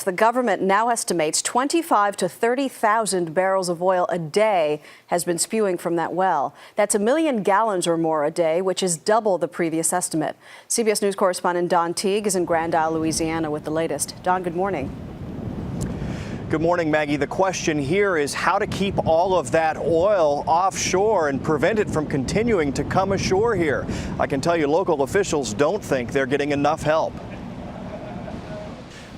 The government now estimates 25 to 30,000 barrels of oil a day has been spewing from that well. That's 1 million gallons or more a day, which is double the previous estimate. CBS News correspondent Don Teague is in Grand Isle, Louisiana with the latest. Don, good morning. Good morning, Maggie. The question here is how to keep all of that oil offshore and prevent it from continuing to come ashore here. I can tell you local officials don't think they're getting enough help.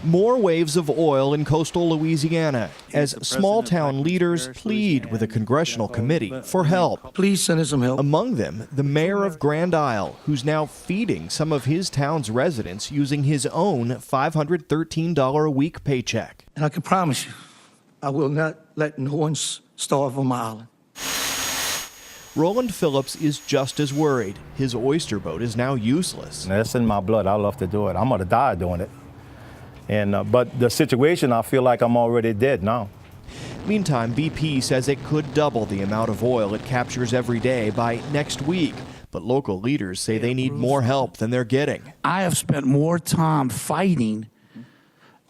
More waves of oil in coastal Louisiana as small-town leaders plead with a congressional committee for help. Please send us some help. Among them, the mayor of Grand Isle, who's now feeding some of his town's residents using his own $513 a week paycheck. And I can promise you, I will not let no one starve on my island. Roland Phillips is just as worried. His oyster boat is now useless. It's in my blood. I love to do it. I'm going to die doing it. But the situation, I feel like I'm already dead now. Meantime, BP says it could double the amount of oil it captures every day by next week. But local leaders say they need more help than they're getting. I have spent more time fighting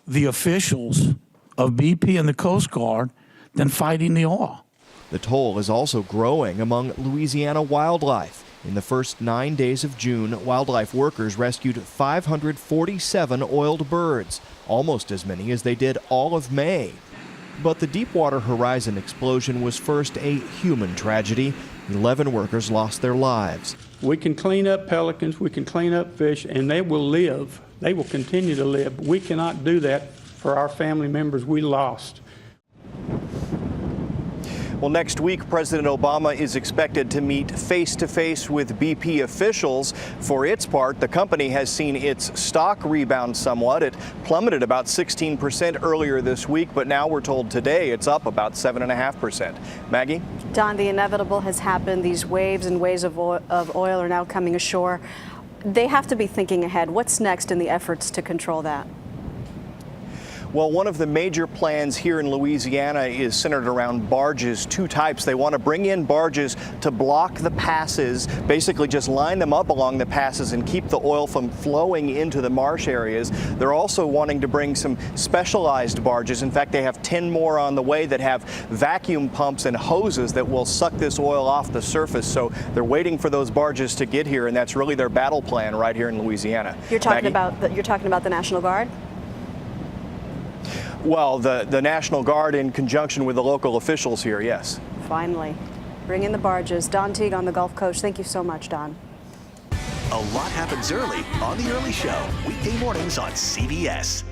the officials of BP and the Coast Guard than fighting the oil. The toll is also growing among Louisiana wildlife. In the first 9 days of June, wildlife workers rescued 547 oiled birds, almost as many as they did all of May. But the Deepwater Horizon explosion was first a human tragedy. 11 workers lost their lives. We can clean up pelicans, we can clean up fish, and they will live. They will continue to live. We cannot do that for our family members we lost. Well, next week, President Obama is expected to meet face-to-face with BP officials. For its part, the company has seen its stock rebound somewhat. It plummeted about 16% earlier this week, but now we're told today it's up about 7.5%. Maggie? Don, the inevitable has happened. These waves and waves of oil are now coming ashore. They have to be thinking ahead. What's next in the efforts to control that? Well, one of the major plans here in Louisiana is centered around barges, two types. They want to bring in barges to block the passes, basically just line them up along the passes and keep the oil from flowing into the marsh areas. They're also wanting to bring some specialized barges. In fact, they have 10 more on the way that have vacuum pumps and hoses that will suck this oil off the surface. So they're waiting for those barges to get here, and that's really their battle plan right here in Louisiana. You're talking about the National Guard? Well, the National Guard in conjunction with the local officials here, yes. Finally. Bring in the barges. Don Teague on the Gulf Coast. Thank you so much, Don. A lot happens early on The Early Show, weekday mornings on CBS.